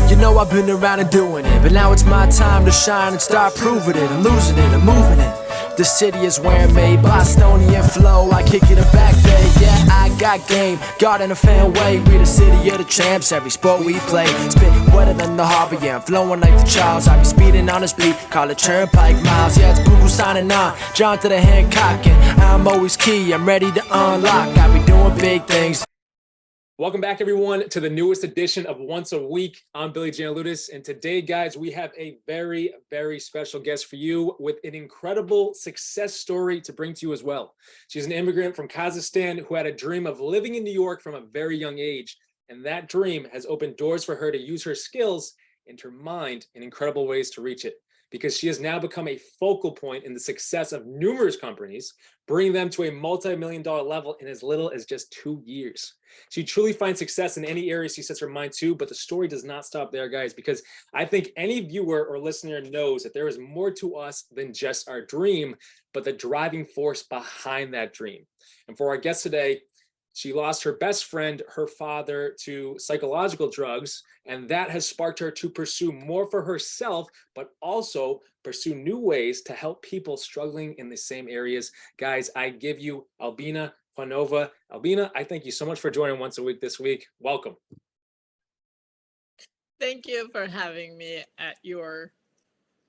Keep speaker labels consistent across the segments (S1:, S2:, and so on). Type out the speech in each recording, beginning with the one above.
S1: You know I've been around and doing it, but now it's my time to shine and start proving it. I'm losing it, I'm moving it. The city is where I'm made, Bostonian flow, I kick it a back day. Yeah, I got game, God in a fan way. We the city of the champs, every sport we play. Spit wetter than the harbor, yeah, I'm flowing like the Charles. I be speeding on this beat, call it Turnpike Miles. Yeah, it's Google signing on, John to the Hancock, and I'm always key, I'm ready to unlock. I be doing big things.
S2: Welcome back, everyone, to the newest edition of Once a Week. I'm Billy Gianlutis, and today, guys, we have a very, very special guest for you with an incredible success story to bring to you as well. She's an immigrant from Kazakhstan who had a dream of living in New York from a very young age, and that dream has opened doors for her to use her skills and her mind in incredible ways to reach it, because she has now become a focal point in the success of numerous companies, bringing them to a multi-million-dollar level in as little as just 2 years. She truly finds success in any area she sets her mind to, but the story does not stop there, guys, because I think any viewer or listener knows that there is more to us than just our dream, but the driving force behind that dream. And for our guest today, she lost her best friend, her father, to psychological drugs, and that has sparked her to pursue more for herself, but also pursue new ways to help people struggling in the same areas. Guys, I give you Albina Kuanova. Albina, I thank you so much for joining Once a Week this week. Welcome.
S3: Thank you for having me at your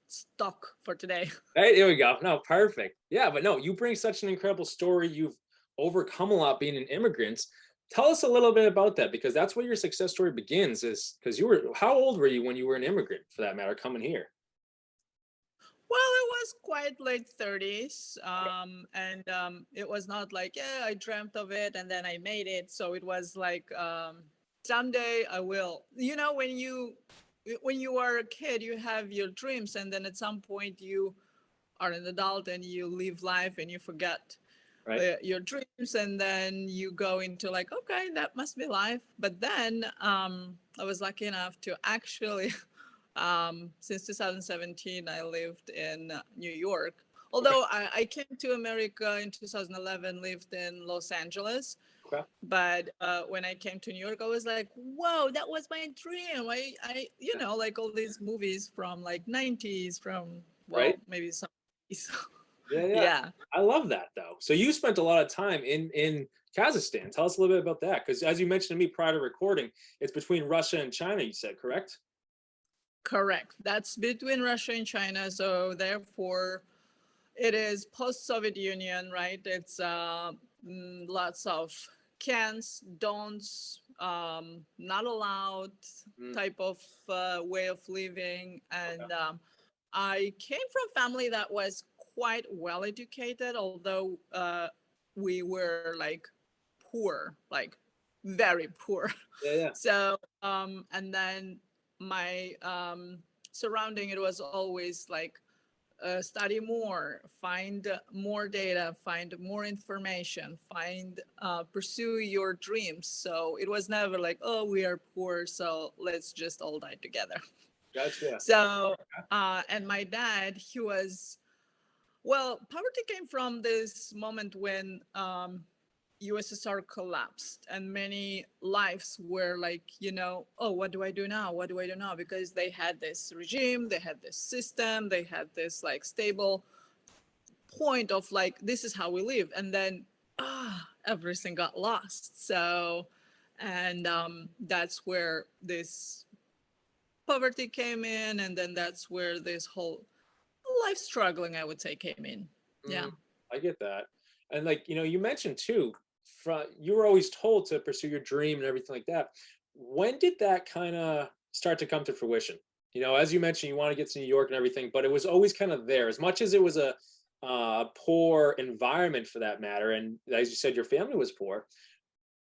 S3: stock for today.
S2: Hey, there we go. No, perfect. Yeah, but no, you bring such an incredible story. You've overcome a lot being an immigrant. Tell us a little bit about that, because that's where your success story begins, is because how old were you when you were an immigrant, for that matter, coming here?
S3: Well, it was quite late 30s. It was not like, yeah, I dreamt of it and then I made it. So it was like, someday I will. You know, when you are a kid, you have your dreams, and then at some point you are an adult and you live life and you forget your dreams, and then you go into like, okay, that must be life. But then I was lucky enough to actually since 2017 I lived in New York, although I came to America in 2011, lived in Los Angeles. But when I came to New York, I was like, whoa, that was my dream. I you know, like all these movies from like 90s, from maybe some
S2: Yeah. I love that, though. So you spent a lot of time in Kazakhstan. Tell us a little bit about that, because as you mentioned to me prior to recording, it's between Russia and China, you said, correct?
S3: Correct. That's between Russia and China. So therefore, it is post-Soviet Union, right? It's lots of cans, don'ts, not allowed type of way of living. And I came from a family that was quite well educated, although we were like poor, like very poor. So and then my surrounding, it was always like study more, find more data, find more information, pursue your dreams. So it was never like, oh, we are poor, so let's just all die together.
S2: Gotcha.
S3: So and my dad, he was, well, poverty came from this moment when USSR collapsed, and many lives were like, you know, oh, what do I do now? What do I do now? Because they had this regime, they had this system, they had this like stable point of like, this is how we live. And then everything got lost. So, and that's where this poverty came in. And then that's where this whole life struggling, I would say, came in. Yeah.
S2: I get that. And like, you know, you mentioned too, you were always told to pursue your dream and everything like that. When did that kind of start to come to fruition? You know, as you mentioned, you want to get to New York and everything, but it was always kind of there. As much as it was a poor environment for that matter, and as you said, your family was poor,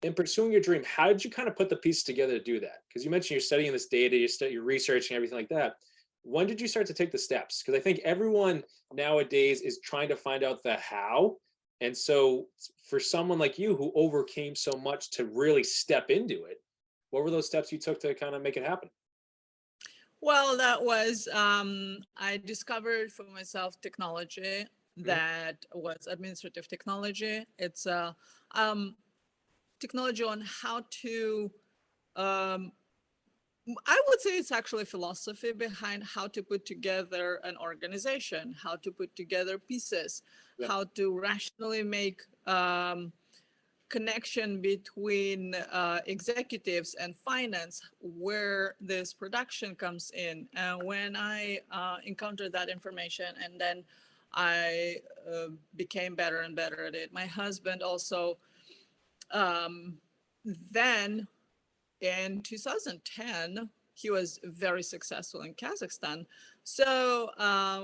S2: in pursuing your dream, how did you kind of put the pieces together to do that? Because you mentioned you're studying this data, you're researching everything like that. When did you start to take the steps? Because I think everyone nowadays is trying to find out the how. And so for someone like you who overcame so much to really step into it, what were those steps you took to kind of make it happen?
S3: Well, that was, I discovered for myself technology that was administrative technology. It's technology on how to, um, I would say it's actually philosophy behind how to put together an organization, how to put together pieces,
S2: Yeah.
S3: how to rationally make connection between executives and finance, where this production comes in. And when I encountered that information, and then I became better and better at it. My husband also, then in 2010, he was very successful in Kazakhstan. So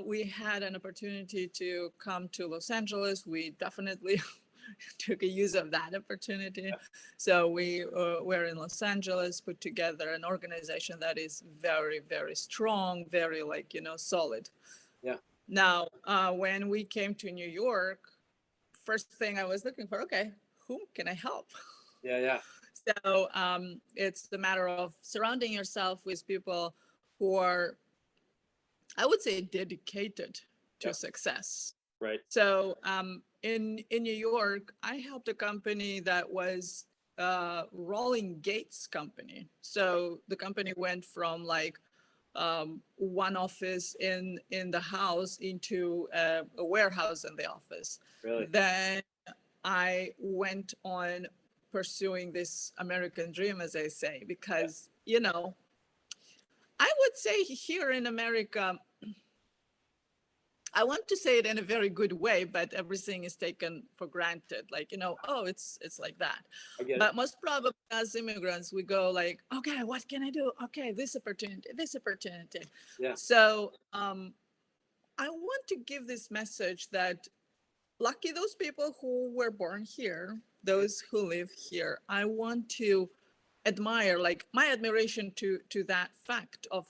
S3: we had an opportunity to come to Los Angeles. We definitely took a use of that opportunity. So we were in Los Angeles, put together an organization that is very, very strong, very solid.
S2: Yeah.
S3: Now, when we came to New York, first thing I was looking for, okay, whom can I help?
S2: Yeah. Yeah.
S3: So it's the matter of surrounding yourself with people who are, I would say, dedicated to success.
S2: Right.
S3: So in New York, I helped a company that was Rolling Gates company. So the company went from one office in the house into a warehouse in the office.
S2: Really?
S3: Then I went on pursuing this American dream, as I say, because, I would say here in America, I want to say it in a very good way, but everything is taken for granted. Oh, it's like that.
S2: I get it.
S3: But most probably as immigrants, we go like, okay, what can I do? Okay, this opportunity, this opportunity.
S2: Yeah.
S3: So I want to give this message that lucky those people who were born here, those who live here. I want to admire, my admiration to that fact of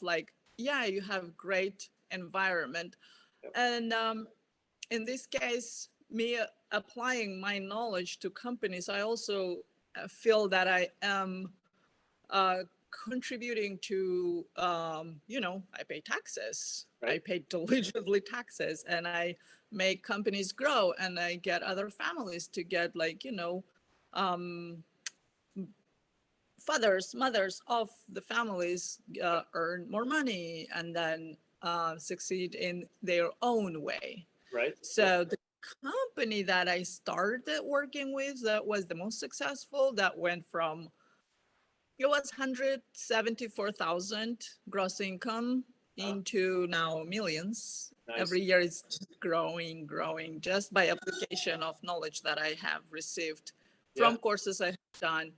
S3: yeah, you have great environment.
S2: Yep.
S3: And in this case, me applying my knowledge to companies, I also feel that I am contributing to, I pay taxes.
S2: Right.
S3: I pay diligently taxes, and I make companies grow, and I get other families to get fathers, mothers of the families earn more money and then succeed in their own way.
S2: Right.
S3: So the company that I started working with that was the most successful, that went from, it was 174,000 gross income into now millions.
S2: Nice.
S3: Every year it's just growing, just by application of knowledge that I have received from courses I have done.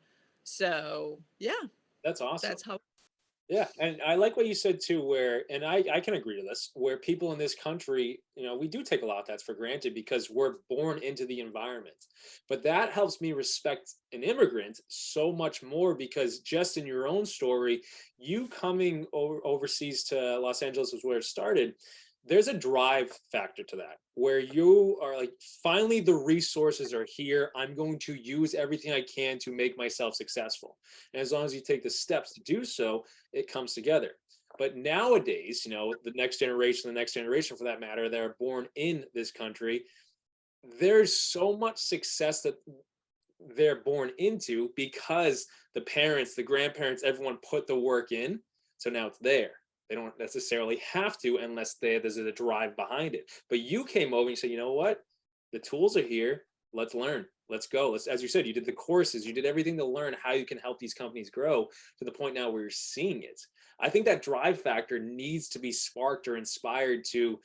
S3: So yeah,
S2: That's awesome.
S3: that's how.
S2: Yeah, and I like what you said too, where, and I can agree to this, where people in this country, we do take a lot of that for granted because we're born into the environment. But that helps me respect an immigrant so much more, because just in your own story, you coming overseas to Los Angeles was where it started. There's a drive factor to that, where you are like, finally the resources are here. I'm going to use everything I can to make myself successful. And as long as you take the steps to do so, it comes together. But nowadays, the next generation for that matter, that are born in this country, there's so much success that they're born into because the parents, the grandparents, everyone put the work in. So now it's there. They don't necessarily have to unless there's a drive behind it. But you came over and you said, you know what? The tools are here. Let's learn. Let's go. As you said, you did the courses. You did everything to learn how you can help these companies grow to the point now where you're seeing it. I think that drive factor needs to be sparked or inspired to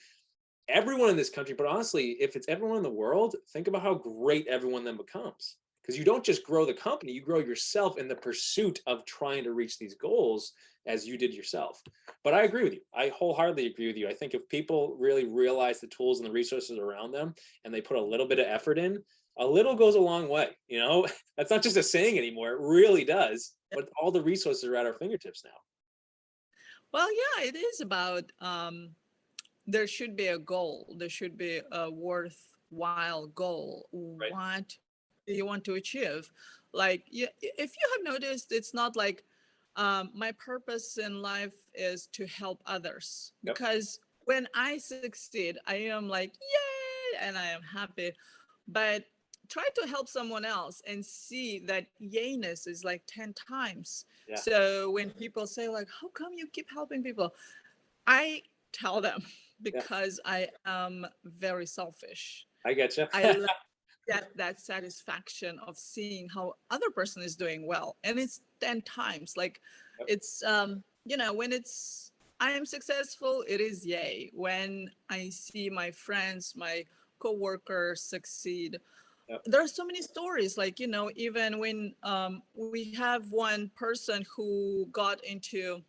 S2: everyone in this country. But honestly, if it's everyone in the world, think about how great everyone then becomes. Because you don't just grow the company, you grow yourself in the pursuit of trying to reach these goals as you did yourself. But I agree with you. I wholeheartedly agree with you. I think if people really realize the tools and the resources around them and they put a little bit of effort in, a little goes a long way. That's not just a saying anymore. It really does. But all the resources are at our fingertips now.
S3: Well, yeah, it is about, there should be a goal. There should be a worthwhile goal.
S2: Right.
S3: What do you want to achieve? If you have noticed, it's not like My purpose in life is to help others,
S2: Yep.
S3: because when I succeed, I am like, yay, and I am happy. But try to help someone else and see that yayness is like 10 times.
S2: Yeah.
S3: So when people say like, how come you keep helping people? I tell them
S2: Yeah.
S3: because I am very selfish.
S2: I get you.
S3: I get that satisfaction of seeing how other person is doing well, and it's 10 times like
S2: Yep.
S3: it's when it's I am successful, it is yay. When I see my friends, my coworkers succeed,
S2: Yep.
S3: there are so many stories, like even when we have one person who got into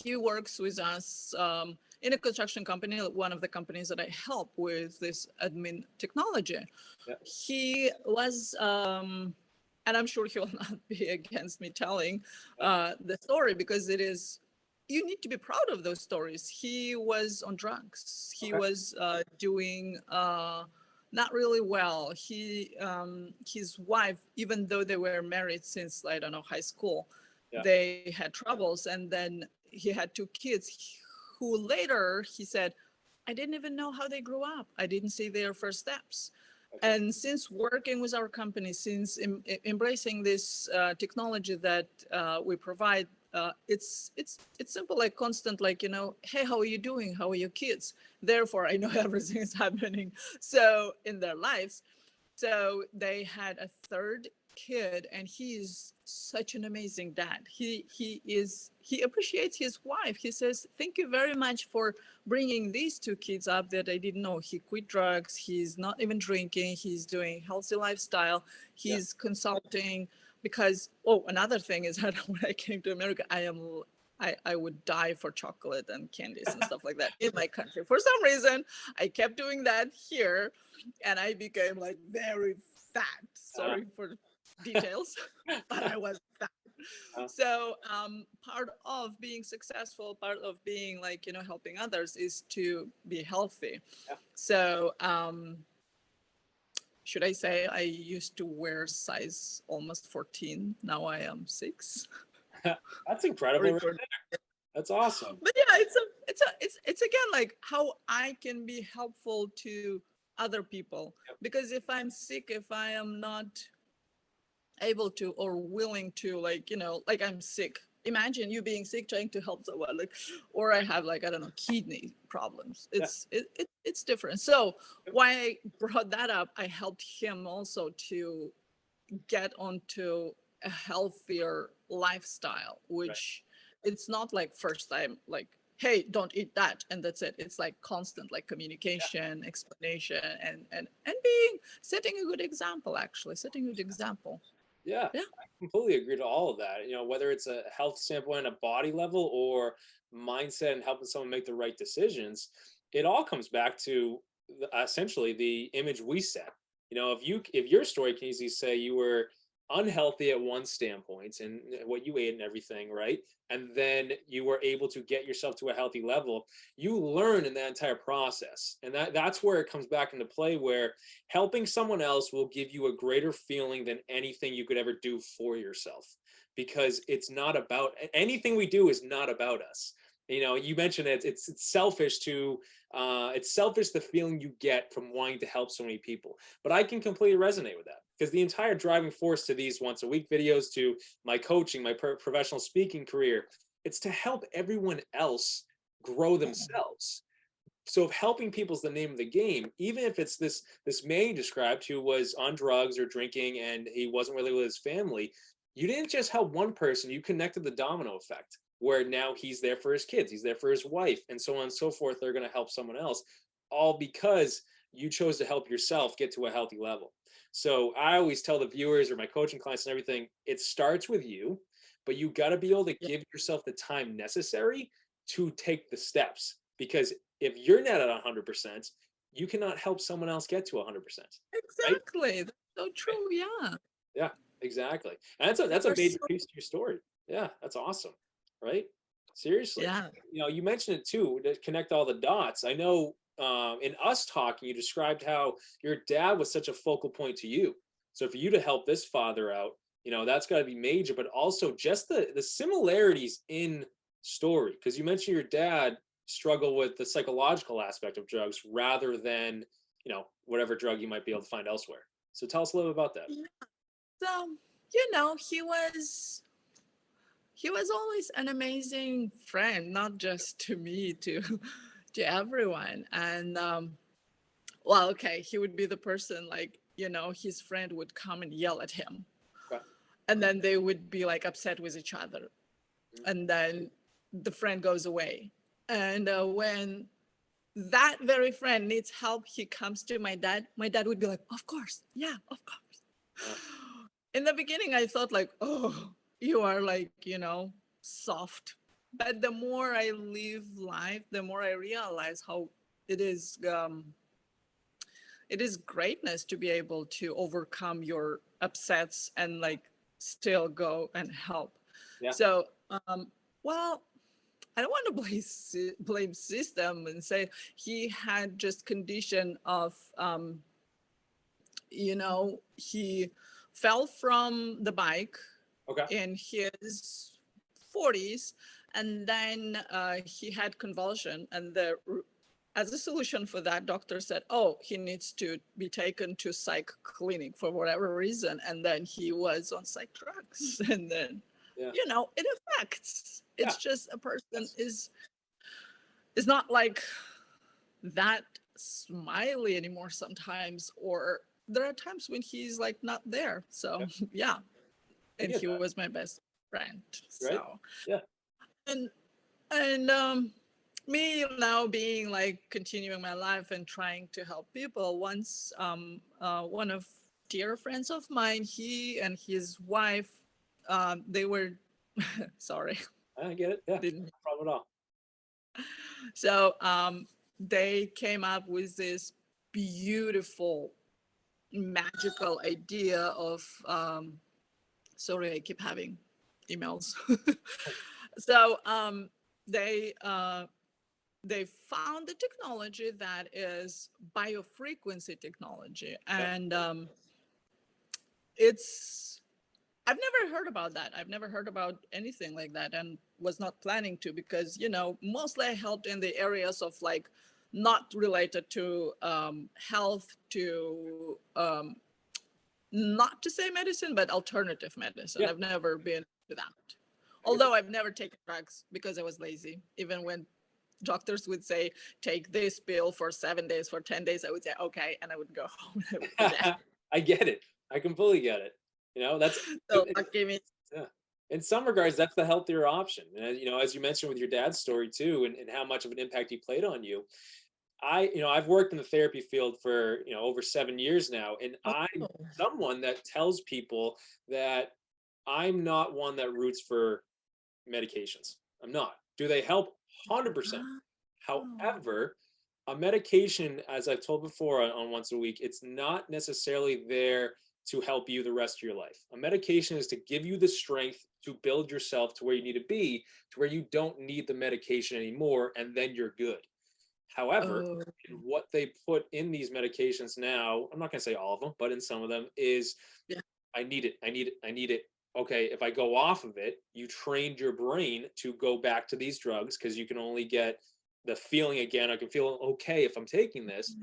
S3: he works with us in a construction company, one of the companies that I help with this admin technology.
S2: Yep.
S3: He was, and I'm sure he will not be against me telling the story, because it is, you need to be proud of those stories. He was on drugs. He
S2: Okay.
S3: was doing not really well. His wife, even though they were married since, I don't know, high school,
S2: Yeah.
S3: they had troubles, and then he had two kids who later he said, I didn't even know how they grew up. I didn't see their first steps.
S2: Okay.
S3: And since working with our company, since embracing this technology that we provide, it's simple, like constant, like, hey, how are you doing? How are your kids? Therefore, I know everything is happening so in their lives. So they had a third kid, and he is such an amazing dad. He appreciates his wife. He says, thank you very much for bringing these two kids up that I didn't know. He quit drugs. He's not even drinking. He's doing healthy lifestyle. He's consulting, because another thing is that when I came to America, I would die for chocolate and candies and stuff like that in my country. For some reason, I kept doing that here, and I became like very fat. Sorry for details, but I was fat. So part of being successful, part of being like, helping others, is to be healthy.
S2: Yeah.
S3: So should I say I used to wear size almost 14. Now I am 6.
S2: That's incredible. Right there. That's awesome.
S3: But yeah, it's again like how I can be helpful to other people.
S2: Yep.
S3: Because if I'm sick, if I am not able to or willing to, like, like I'm sick, imagine you being sick trying to help someone, like, or I have, like, I don't know, kidney problems. It's different. So why I brought that up, I helped him also to get onto a healthier lifestyle, which it's not like first time, like, hey, don't eat that and that's it. It's like constant, like, communication, explanation, and setting a good example, actually setting a good example.
S2: Yeah,
S3: Yeah.
S2: I completely agree to all of that. Whether it's a health standpoint, a body level, or mindset and helping someone make the right decisions, it all comes back to essentially the image we set. If your story can easily say you were unhealthy at one standpoint and what you ate and everything, right? And then you were able to get yourself to a healthy level. You learn in that entire process. And that's where it comes back into play, where helping someone else will give you a greater feeling than anything you could ever do for yourself, because it's not about anything we do is not about us. You mentioned it's selfish to it's selfish, the feeling you get from wanting to help so many people. But I can completely resonate with that, because the entire driving force to these once a week videos, to my coaching, my professional speaking career, it's to help everyone else grow themselves. So if helping people is the name of the game, even if it's this man you described who was on drugs or drinking and he wasn't really with his family, you didn't just help one person, you connected the domino effect, where now he's there for his kids, he's there for his wife, and so on and so forth. They're going to help someone else, all because you chose to help yourself get to a healthy level. So I always tell the viewers or my coaching clients and everything, it starts with you, but you got to be able to give yourself the time necessary to take the steps. Because if you're not at 100%, you cannot help someone else get to 100%.
S3: Exactly.
S2: Right?
S3: That's so true. Yeah.
S2: Yeah, exactly. And that's a major piece to your story. Yeah, that's awesome. Right? Seriously.
S3: Yeah.
S2: You mentioned it too, to connect all the dots. I know in us talking, you described how your dad was such a focal point to you. So for you to help this father out, you know, that's got to be major, but also just the similarities in story. Because you mentioned your dad struggled with the psychological aspect of drugs rather than, you know, whatever drug you might be able to find elsewhere. So tell us a little bit about that.
S3: Yeah. So, you know, he was always an amazing friend, not just to me, to everyone. And well, okay, he would be the person, like, you know, his friend would come and yell at him,
S2: Okay.
S3: and then they would be like upset with each other, and then the friend goes away. And when that very friend needs help, he comes to my dad. My dad would be like, of course, yeah, of course.
S2: Yeah.
S3: In the beginning, I thought like, oh, you are like, you know, soft. But the more I live life, the more I realize how it is it is greatness to be able to overcome your upsets and like still go and help.
S2: Yeah.
S3: So well, I don't want to blame system and say he had just condition of you know, he fell from the bike
S2: Okay.
S3: in his 40s, and then he had convulsion, and as a solution for that, doctor said, oh, he needs to be taken to psych clinic for whatever reason, and then he was on psych drugs. And then
S2: Yeah.
S3: you know, it affects. It's
S2: Yeah.
S3: just a person is not like that smiley anymore sometimes, or there are times when he's like not there. So yeah,
S2: I
S3: and
S2: get
S3: he
S2: that.
S3: was my best friend.
S2: Right.
S3: So
S2: Yeah.
S3: and me now being like continuing my life and trying to help people. Once one of dear friends of mine, he and his wife, they were sorry,
S2: I get it. Yeah.
S3: didn't
S2: No problem at all.
S3: so they came up with this beautiful magical idea of sorry, I keep having emails. So they found the technology that is biofrequency technology, and it's I've never heard about that. I've never heard about anything like that, and was not planning to, because, you know, mostly I helped in the areas of like not related to health, to not to say medicine, but alternative medicine.
S2: Yeah.
S3: I've never been to that.
S2: I get
S3: Although I've never taken drugs because I was lazy. Even when doctors would say, take this pill for 7 days, for 10 days, I would say, okay. And I would go home. And I would do that.
S2: I get it. I completely get it. You know, that's
S3: So lucky me.
S2: yeah. In some regards, that's the healthier option. And, you know, as you mentioned with your dad's story too, and how much of an impact he played on you. I've worked in the therapy field for, you know, over 7 years now, and I'm
S3: Oh.
S2: someone that tells people that I'm not one that roots for medications. I'm not. Do they help? 100%. However, a medication, as I've told before on Once a Week, it's not necessarily there to help you the rest of your life. A medication is to give you the strength to build yourself to where you need to be, to where you don't need the medication anymore, and then you're good. However,
S3: Oh.
S2: in what they put in these medications now, I'm not going to say all of them, but in some of them is,
S3: Yeah.
S2: I need it, I need it, I need it. Okay, if I go off of it, you trained your brain to go back to these drugs because you can only get the feeling again. I can feel okay if I'm taking this.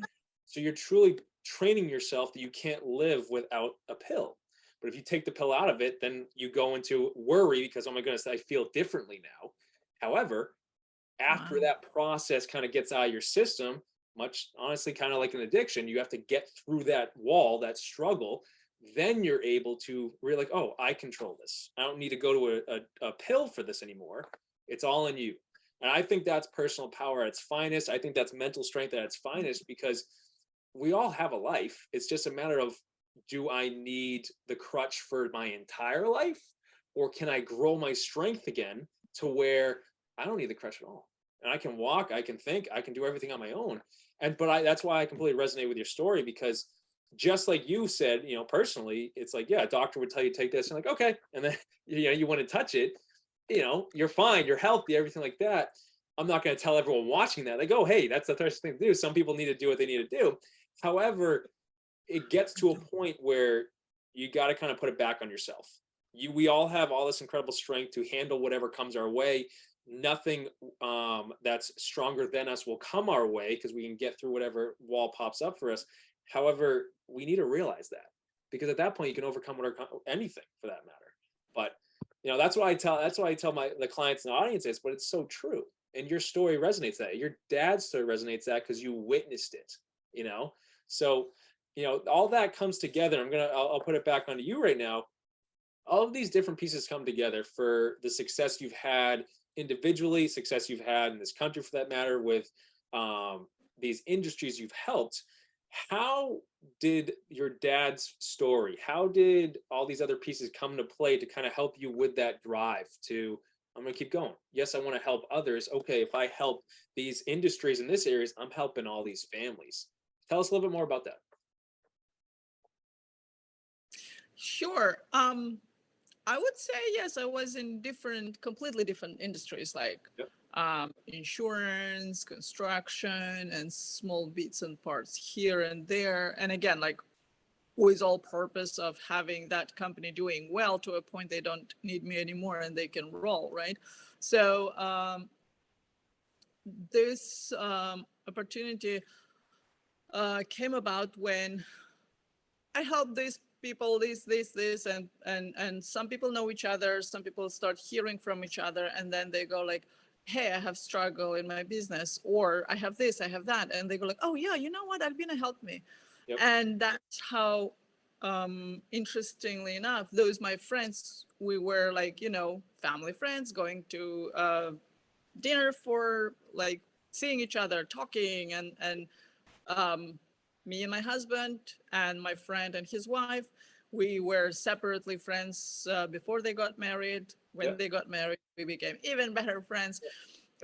S2: So you're truly training yourself that you can't live without a pill. But if you take the pill out of it, then you go into worry because, oh my goodness, I feel differently now. However, after
S3: Wow.
S2: that process kind of gets out of your system, much honestly, kind of like an addiction, you have to get through that wall, that struggle. Then you're able to really like, oh, I control this. I don't need to go to a pill for this anymore. It's all in you. And I think that's personal power at its finest. I think that's mental strength at its finest, because we all have a life. It's just a matter of, do I need the crutch for my entire life? Or can I grow my strength again to where I don't need the crutch at all? And I can walk, I can think, I can do everything on my own. But that's why I completely resonate with your story, because just like you said, you know, personally, it's like, yeah, a doctor would tell you take this, and like, okay. And then, you know, you want to touch it, you know, you're fine, you're healthy, everything like that. I'm not going to tell everyone watching that, like, oh, hey, that's the first thing to do. Some people need to do what they need to do. However, it gets to a point where you got to kind of put it back on yourself. we all have all this incredible strength to handle whatever comes our way. Nothing that's stronger than us will come our way because we can get through whatever wall pops up for us. However, we need to realize that, because at that point you can overcome anything for that matter. But that's why I tell the clients and the audiences, but it's so true. And your story resonates that. Your dad's story resonates that because you witnessed it, So, all that comes together. I'll put it back onto you right now. All of these different pieces come together for the success you've had individually, success you've had in this country for that matter, with these industries you've helped. How did your dad's story, how did all these other pieces come into play to kind of help you with that drive to, I'm going to keep going. Yes, I want to help others. Okay, if I help these industries in this areas, I'm helping all these families. Tell us a little bit more about that.
S3: Sure. I would say yes. I was in completely different industries, like
S2: Yep.
S3: Insurance, construction, and small bits and parts here and there. And again, like with all purpose of having that company doing well to a point they don't need me anymore and they can roll, right? So this opportunity came about when I helped these people, this, and some people know each other. Some people start hearing from each other, and then they go like, hey, I have struggle in my business, or I have this, I have that. And they go like, oh yeah, you know what? Albina helped me. Yep. And that's how, interestingly enough, those my friends, we were like, family friends going to dinner for like seeing each other, talking, and me and my husband and my friend and his wife, we were separately friends before they got married. When they got married, we became even better friends.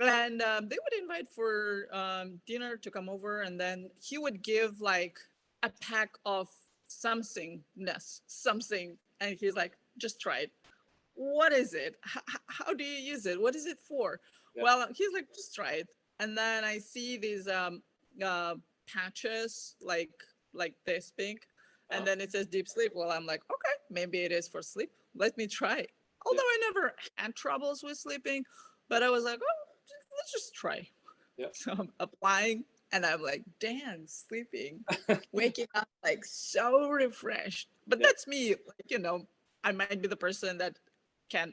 S3: And they would invite for dinner to come over, and then he would give like a pack of something, and he's like, just try it. What is it? How do you use it? What is it for? Well, he's like, just try it. And then I see these patches like this big, and then it says deep sleep. Well, I'm like, okay, maybe it is for sleep. Let me try. Although I never had troubles with sleeping, but I was like, oh, let's just try. So I'm applying, and I'm like, damn, sleeping, waking up like so refreshed. But that's me. Like, I might be the person that can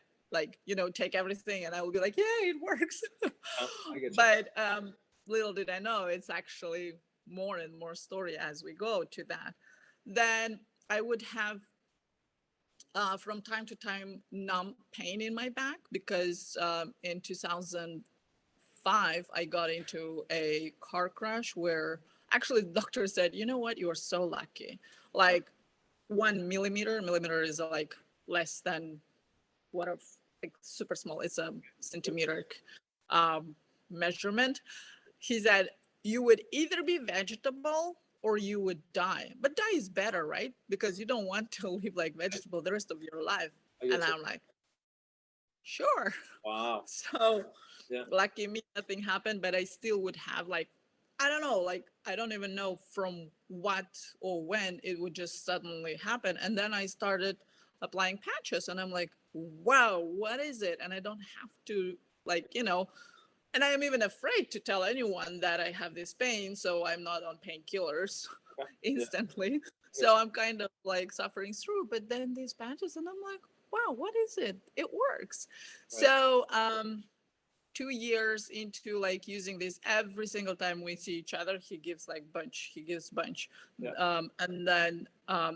S3: take everything, and I will be like, yeah, it works. But little did I know, it's actually more and more story as we go to that. Then I would have from time to time numb pain in my back, because in 2005 I got into a car crash where actually the doctor said, you know what, you are so lucky. Like 1 millimeter is like less than like super small. It's a centimeter measurement. He said, you would either be vegetable or you would die. But die is better, right? Because you don't want to live like vegetable the rest of your life. And I'm like, sure.
S2: Wow.
S3: So lucky me, nothing happened, but I still would have like, I don't know, like, I don't even know from what or when it would just suddenly happen. And then I started applying patches, and I'm like, wow, what is it? And I don't have to and I am even afraid to tell anyone that I have this pain, so I'm not on painkillers instantly. So I'm kind of like suffering through, but then these patches, and I'm like, wow, what is it? It works. So 2 years into like using this, every single time we see each other, he gives bunch. And then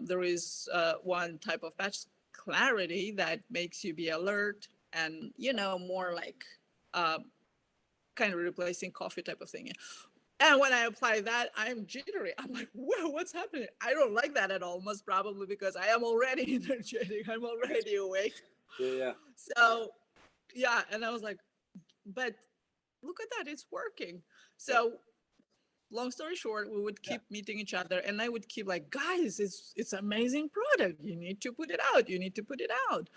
S3: there is one type of patch, clarity, that makes you be alert and, more like kind of replacing coffee type of thing. And when I apply that, I'm jittery. I'm like, whoa, what's happening? I don't like that at all. Most probably because I am already energetic. I'm already awake. So, and I was like, but look at that, it's working. So long story short, we would keep meeting each other, and I would keep like, guys, it's amazing product. You need to put it out. You need to put it out.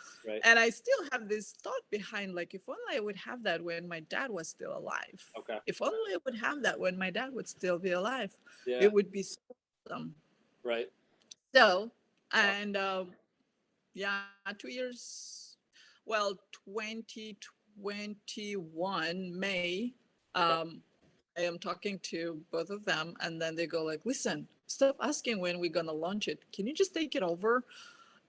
S3: And I still have this thought behind, like, if only I would have that when my dad was still alive. If only I would have that when my dad would still be alive. It would be so awesome. So, and yeah, 2 years. Well, 2021 May.
S2: Okay.
S3: I am talking to both of them, and then they go like, "Listen, stop asking when we're gonna launch it. Can you just take it over?"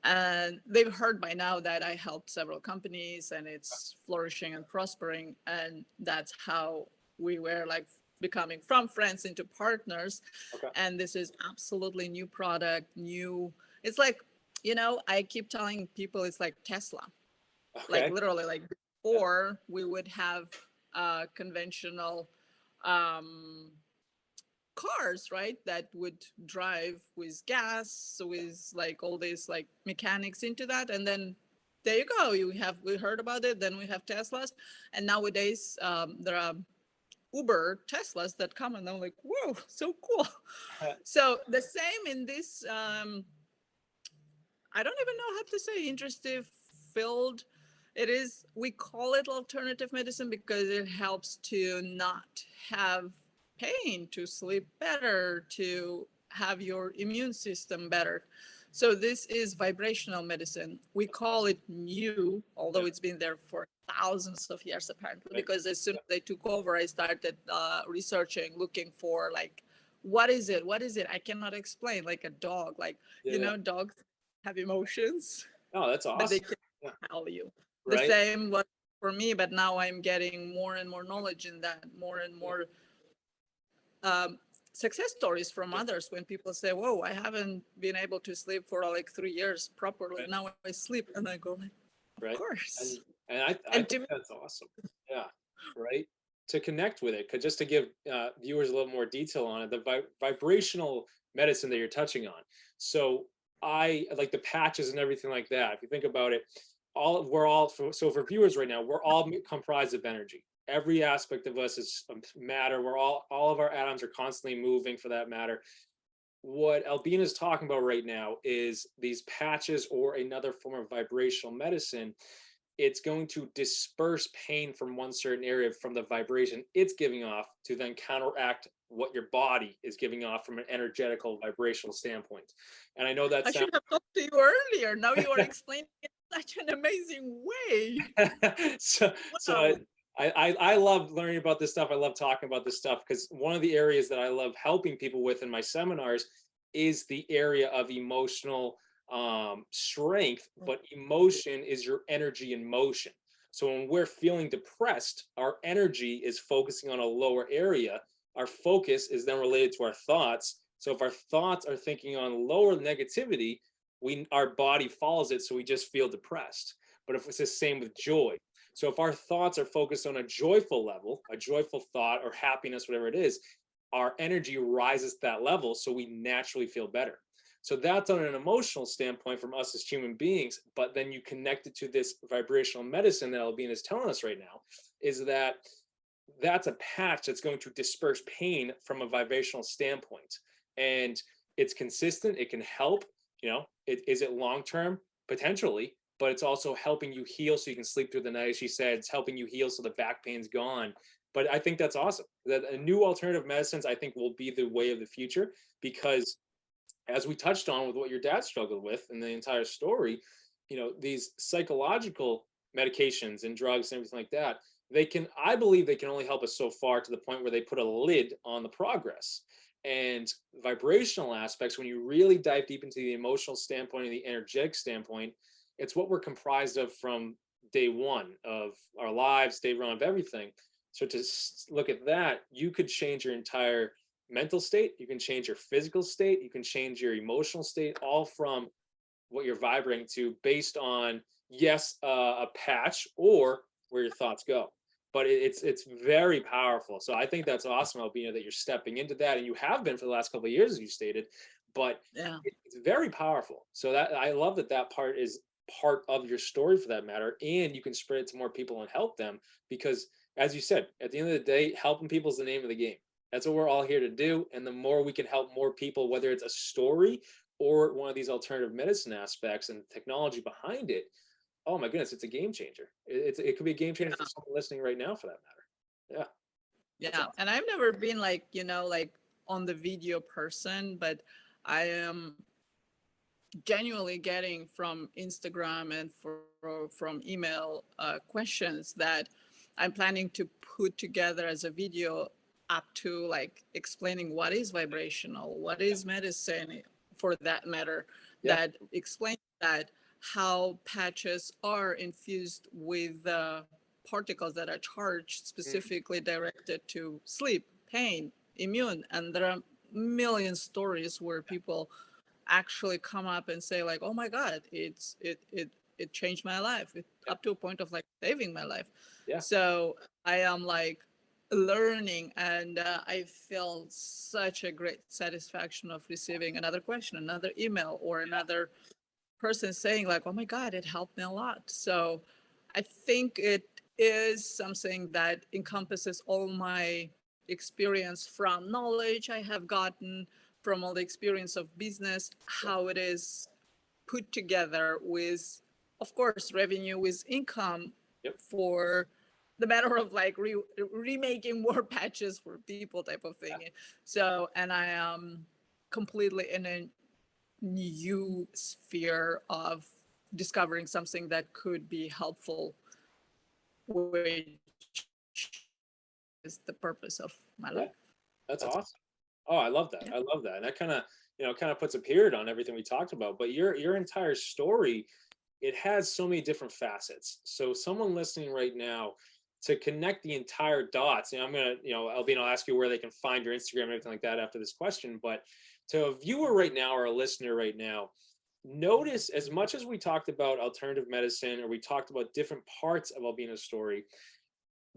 S3: And they've heard by now that I helped several companies, and it's flourishing and prospering, and that's how we were like becoming from friends into partners.
S2: Okay.
S3: And this is absolutely new product, new. It's like, I keep telling people it's like Tesla, like
S2: Okay.
S3: literally, like before we would have conventional um, cars, right, that would drive with gas, with like all these like mechanics into that, and then there you go. We heard about it. Then we have Teslas, and nowadays there are Uber Teslas that come, and I'm like, whoa, so cool. So the same in this. I don't even know how to say interesting field. It is, we call it alternative medicine because it helps to not have pain, to sleep better, to have your immune system better. So this is vibrational medicine. We call it new, although it's been there for thousands of years apparently, because as soon as they took over, I started researching, looking for like, what is it? What is it? I cannot explain. Like a dog, like,
S2: Yeah.
S3: dogs have emotions,
S2: Oh, that's
S3: but they
S2: awesome.
S3: can
S2: Yeah.
S3: tell you. The
S2: Right.
S3: same was for me, but now I'm getting more and more knowledge in that, more and more um, success stories from others when people say, whoa, I haven't been able to sleep for like 3 years properly.
S2: Right.
S3: Now I sleep, and I go like, of
S2: Right.
S3: course.
S2: And I
S3: And
S2: think
S3: to me,
S2: that's awesome. Yeah. Right. To connect with it, 'cause just to give viewers a little more detail on it, the vibrational medicine that you're touching on. So I like the patches and everything like that. If you think about it, so for viewers right now, we're all comprised of energy. Every aspect of us is matter. We're all of our atoms are constantly moving for that matter. What Albina is talking about right now is these patches or another form of vibrational medicine. It's going to disperse pain from one certain area from the vibration it's giving off to then counteract what your body is giving off from an energetical vibrational standpoint. And I know that
S3: I
S2: sounds
S3: should have talked to you earlier. Now you are explaining it in such an amazing way.
S2: so
S3: Wow.
S2: I love learning about this stuff. I love talking about this stuff because one of the areas that I love helping people with in my seminars is the area of emotional strength, but emotion is your energy in motion. So when we're feeling depressed, our energy is focusing on a lower area. Our focus is then related to our thoughts. So if our thoughts are thinking on lower negativity, our body follows it, so we just feel depressed. But if it's the same with joy, so if our thoughts are focused on a joyful level, a joyful thought or happiness, whatever it is, our energy rises to that level, so we naturally feel better. So that's on an emotional standpoint from us as human beings. But then you connect it to this vibrational medicine that Albina is telling us right now, is that that's a patch that's going to disperse pain from a vibrational standpoint. And it's consistent, it can help, is it long term? Potentially, but it's also helping you heal so you can sleep through the night. As she said, it's helping you heal so the back pain's gone. But I think that's awesome. That a new alternative medicines, I think, will be the way of the future because, as we touched on with what your dad struggled with in the entire story, these psychological medications and drugs and everything like that, I believe they can only help us so far to the point where they put a lid on the progress. And vibrational aspects, when you really dive deep into the emotional standpoint and the energetic standpoint, it's what we're comprised of from day one of our lives, day one of everything. So to look at that, you could change your entire mental state, you can change your physical state, you can change your emotional state, all from what you're vibrating to based on, yes, a patch or where your thoughts go. But it's very powerful. So I think that's awesome, Albina, that you're stepping into that, and you have been for the last couple of years, as you stated. But
S3: Yeah.
S2: it's very powerful. So that I love that part is part of your story for that matter, and you can spread it to more people and help them because, as you said, at the end of the day, helping people is the name of the game. That's what we're all here to do. And the more we can help more people, whether it's a story or one of these alternative medicine aspects and technology behind it, oh my goodness, it's a game changer. It could be a game changer for someone listening right now, for that matter. Yeah.
S3: Yeah.
S2: Awesome.
S3: And I've never been like, like on the video person, but I am genuinely getting from Instagram and from email questions that I'm planning to put together as a video, up to like explaining what is vibrational, what is medicine for that matter,
S2: Yeah.
S3: that explains that how patches are infused with particles that are charged specifically directed to sleep, pain, immune. And there are million stories where people actually come up and say like, oh my God, it changed my life, up to a point of like saving my life.
S2: Yeah.
S3: So I am like learning, and I feel such a great satisfaction of receiving another question, another email, or another person saying like, oh my God, it helped me a lot. So I think it is something that encompasses all my experience, from knowledge I have gotten from all the experience of business, how it is put together with, of course, revenue, with income.
S2: Yep.
S3: For the matter of like remaking more patches for people type of thing.
S2: Yeah.
S3: So, and I am completely in a new sphere of discovering something that could be helpful, which is the purpose of my
S2: Yeah.
S3: life.
S2: That's awesome. Oh, I love that.
S3: Yeah.
S2: I love that. And that kind of, kind of puts a period on everything we talked about. But your entire story, it has so many different facets. So someone listening right now, to connect the entire dots, and I'm gonna, Albina, I'll ask you where they can find your Instagram and everything like that after this question. But to a viewer right now or a listener right now, notice, as much as we talked about alternative medicine, or we talked about different parts of Albina's story,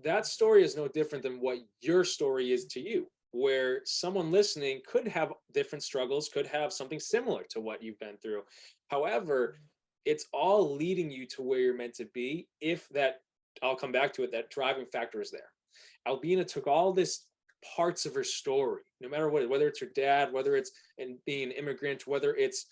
S2: that story is no different than what your story is to you, where someone listening could have different struggles, could have something similar to what you've been through. However, it's all leading you to where you're meant to be, if that, I'll come back to it, that driving factor is there. Albina took all this parts of her story, no matter what, whether it's her dad, whether it's in being an immigrant, whether it's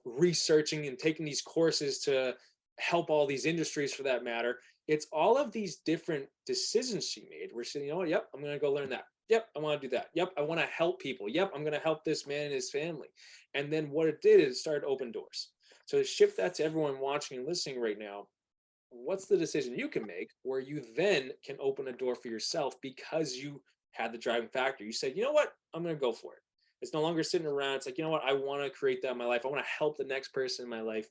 S2: researching and taking these courses to help all these industries for that matter. It's all of these different decisions she made where she said, yep, I'm going to go learn that. Yep, I want to do that. Yep, I want to help people. Yep, I'm going to help this man and his family. And then what it did is it started to open doors. So to shift that to everyone watching and listening right now, what's the decision you can make where you then can open a door for yourself because you had the driving factor? You said, you know what, I'm going to go for it. It's no longer sitting around. It's like, you know what, I want to create that in my life. I want to help the next person in my life.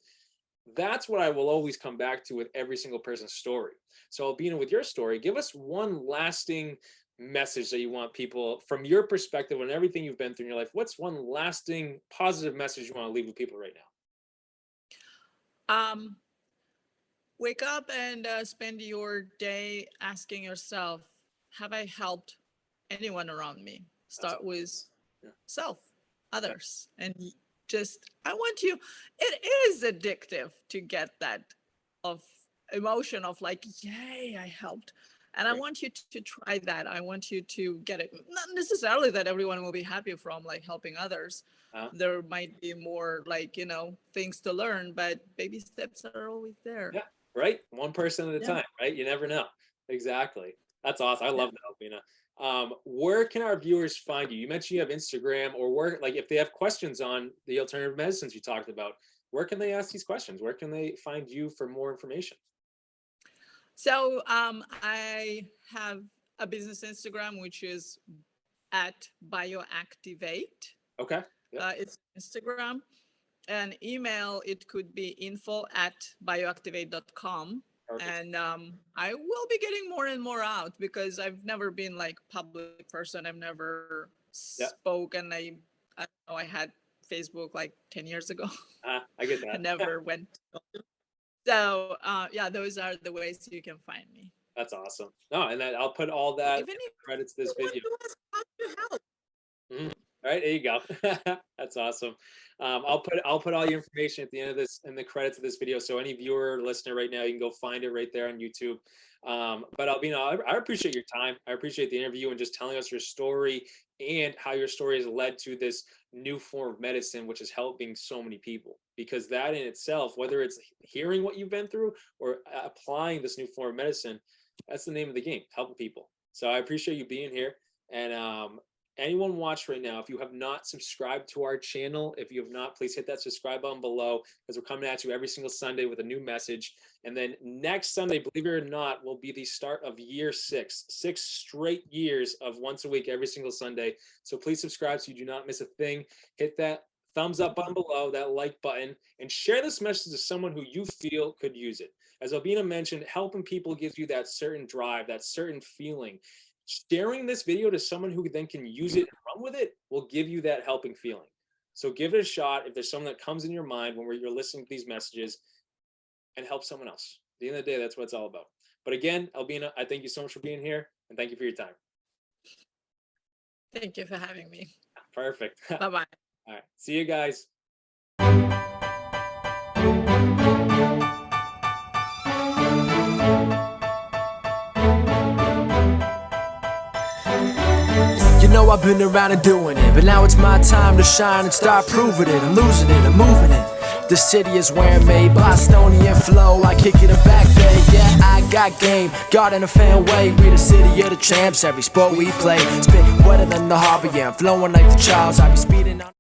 S2: That's what I will always come back to with every single person's story. So Albina, with your story, give us one lasting message that you want people, from your perspective and everything you've been through in your life. What's one lasting positive message you want to leave with people right now?
S3: Wake up and spend your day asking yourself, have I helped anyone around me? Start with self, others, and just, I want you, it is addictive to get that of emotion of like, yay, I helped. And I want you to try that. I want you to get it. Not necessarily that everyone will be happy from like helping others. There might be more like, things to learn, but baby steps are always there.
S2: Yeah, right? One person at a time, right? You never know. Exactly. That's awesome. I love that, Albina. Where can our viewers find you? You mentioned you have Instagram, or where, like if they have questions on the alternative medicines you talked about, where can they ask these questions? Where can they find you for more information?
S3: So I have a business Instagram, which is at Bioactivate.
S2: Okay. Yep.
S3: It's Instagram. And email, it could be info@bioactivate.com.
S2: Perfect.
S3: And I will be getting more and more out, because I've never been like public person. I've never spoken. I know I had Facebook like 10 years ago.
S2: I get that.
S3: I never went. So those are the ways you can find me.
S2: That's awesome. No, and then I'll put all that
S3: Even if
S2: credits to this video.
S3: How to help.
S2: All right, there you go. That's awesome. I'll put all your information at the end of this, in the credits of this video. So any viewer or listener right now, you can go find it right there on YouTube. But Albina, I appreciate your time. I appreciate the interview and just telling us your story and how your story has led to this new form of medicine, which is helping so many people. Because that in itself, whether it's hearing what you've been through or applying this new form of medicine, that's the name of the game, helping people. So I appreciate you being here. And anyone watch right now, if you have not subscribed to our channel, if you have not, please hit that subscribe button below, because we're coming at you every single Sunday with a new message. And then next Sunday, believe it or not, will be the start of year 6 straight years of once a week, every single Sunday. So please subscribe so you do not miss a thing. Hit that thumbs up button below, that like button, and share this message to someone who you feel could use it. As Albina mentioned, helping people gives you that certain drive, that certain feeling. Sharing this video to someone who then can use it and run with it will give you that helping feeling. So give it a shot if there's someone that comes in your mind when you're listening to these messages, and help someone else. At the end of the day, that's what it's all about. But again, Albina, I thank you so much for being here, and thank you for your time.
S3: Thank you for having me.
S2: Perfect.
S3: Bye-bye.
S2: All right. See you guys.
S1: You know I've been around and doing it, but now it's my time to shine and start proving it. I'm losing it, I'm moving it. The city is where I'm made, Bostonian flow, I kick it a back day. Yeah, I got game, God in a fan way. We the city of the champs, every sport we play. Spit wetter than the harbor, yeah, I'm flowing like the Charles. I be speeding on